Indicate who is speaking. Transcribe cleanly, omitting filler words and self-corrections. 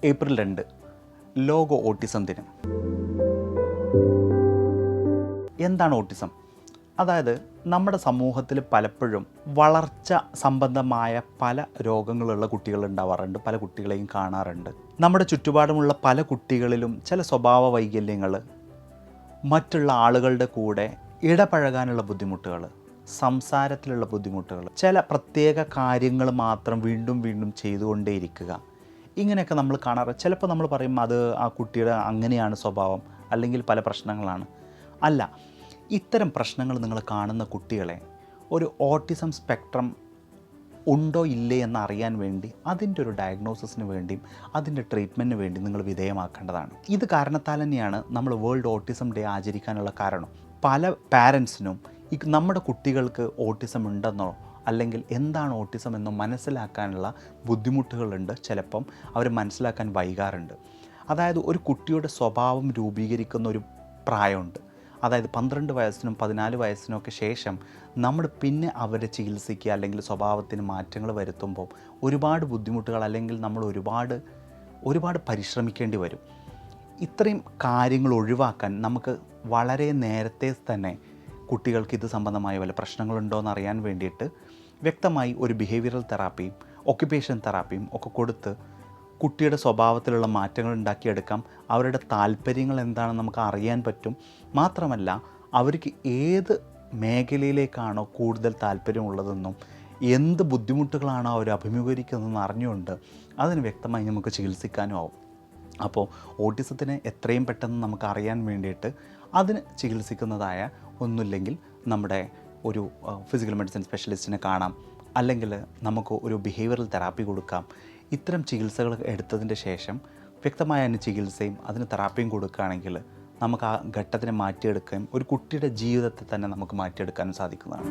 Speaker 1: April 2 ലോക autism ദിനം. എന്താണ് ഓട്ടിസം? അതായത് നമ്മുടെ സമൂഹത്തിൽ പലപ്പോഴും വളർച്ച സംബന്ധമായ പല രോഗങ്ങളുള്ള കുട്ടികൾ ഉണ്ടാവാറുണ്ട്, പല കുട്ടികളെയും കാണാറുണ്ട്. നമ്മുടെ ചുറ്റുപാടുമുള്ള പല കുട്ടികളിലും ചില സ്വഭാവ വൈകല്യങ്ങൾ, മറ്റുള്ള ആളുകളുടെ കൂടെ ഇടപഴകാനുള്ള ബുദ്ധിമുട്ടുകൾ, സംസാരത്തിലുള്ള ബുദ്ധിമുട്ടുകൾ, ചില പ്രത്യേക കാര്യങ്ങൾ മാത്രം വീണ്ടും വീണ്ടും ചെയ്തുകൊണ്ടേയിരിക്കുക, ഇങ്ങനെയൊക്കെ നമ്മൾ കാണാറ്. ചിലപ്പോൾ നമ്മൾ പറയും അത് ആ കുട്ടിയുടെ അങ്ങനെയാണ് സ്വഭാവം, അല്ലെങ്കിൽ പല പ്രശ്നങ്ങളാണ്. അല്ല, ഇത്തരം പ്രശ്നങ്ങൾ നിങ്ങൾ കാണുന്ന കുട്ടികളെ ഒരു ഓട്ടിസം സ്പെക്ട്രം ഉണ്ടോ ഇല്ലേ എന്നറിയാൻ വേണ്ടി, അതിൻ്റെ ഒരു ഡയഗ്നോസിസിന് വേണ്ടിയും അതിൻ്റെ ട്രീറ്റ്മെൻറ്റിന് വേണ്ടി നിങ്ങൾ വിധേയമാക്കേണ്ടതാണ്. ഇത് കാരണത്താൽ തന്നെയാണ് നമ്മൾ വേൾഡ് ഓട്ടിസം ഡേ ആചരിക്കാനുള്ള കാരണം. പല പാരൻസിനും നമ്മുടെ കുട്ടികൾക്ക് ഓട്ടിസം ഉണ്ടെന്നോ അല്ലെങ്കിൽ എന്താണ് ഓട്ടിസം എന്നോ മനസ്സിലാക്കാനുള്ള ബുദ്ധിമുട്ടുകളുണ്ട്. ചിലപ്പം അവർ മനസ്സിലാക്കാൻ വൈകാറുണ്ട്. അതായത് ഒരു കുട്ടിയുടെ സ്വഭാവം രൂപീകരിക്കുന്ന ഒരു പ്രായമുണ്ട്. അതായത് 12 വയസ്സിനും 14 വയസ്സിനൊക്കെ ശേഷം നമ്മൾ പിന്നെ അവരെ ചികിത്സിക്കുക അല്ലെങ്കിൽ സ്വഭാവത്തിന് മാറ്റങ്ങൾ വരുത്തുമ്പോൾ ഒരുപാട് ബുദ്ധിമുട്ടുകൾ, അല്ലെങ്കിൽ നമ്മൾ ഒരുപാട് പരിശ്രമിക്കേണ്ടി വരും. ഇത്രയും കാര്യങ്ങൾ ഒഴിവാക്കാൻ നമുക്ക് വളരെ നേരത്തെ തന്നെ കുട്ടികൾക്ക് ഇത് സംബന്ധമായ വല്ല പ്രശ്നങ്ങളുണ്ടോ എന്ന് അറിയാൻ വേണ്ടിയിട്ട് വ്യക്തമായി ഒരു ബിഹേവിയറൽ തെറാപ്പിയും ഒക്യുപേഷൻ തെറാപ്പിയും ഒക്കെ കൊടുത്ത് കുട്ടിയുടെ സ്വഭാവത്തിലുള്ള മാറ്റങ്ങൾ ഉണ്ടാക്കിയെടുക്കാം. അവരുടെ താല്പര്യങ്ങൾ എന്താണെന്ന് നമുക്ക് അറിയാൻ പറ്റും. മാത്രമല്ല, അവർക്ക് ഏത് മേഖലയിലേക്കാണോ കൂടുതൽ താല്പര്യമുള്ളതെന്നും എന്ത് ബുദ്ധിമുട്ടുകളാണോ അവർ അഭിമുഖീകരിക്കുന്നതെന്ന് അറിഞ്ഞുകൊണ്ട് അതിന് വ്യക്തമായി നമുക്ക് ചികിത്സിക്കാനും ആവും. അപ്പോൾ ഓട്ടിസത്തിന് എത്രയും പെട്ടെന്ന് നമുക്ക് അറിയാൻ വേണ്ടിയിട്ട് അതിന് ചികിത്സിക്കുന്നതായ ഒന്നുമില്ലെങ്കിൽ നമ്മുടെ ഒരു ഫിസിക്കൽ മെഡിസിൻ സ്പെഷ്യലിസ്റ്റിനെ കാണാം, അല്ലെങ്കിൽ നമുക്ക് ഒരു ബിഹേവിയറൽ തെറാപ്പി കൊടുക്കാം. ഇത്തരം ചികിത്സകൾ എടുത്തതിൻ്റെ ശേഷം വ്യക്തമായ അതിന് ചികിത്സയും അതിന് തെറാപ്പിയും കൊടുക്കുകയാണെങ്കിൽ നമുക്ക് ആ ഘട്ടത്തിനെ മാറ്റിയെടുക്കുകയും ഒരു കുട്ടിയുടെ ജീവിതത്തെ തന്നെ നമുക്ക് മാറ്റിയെടുക്കാനും സാധിക്കുന്നതാണ്.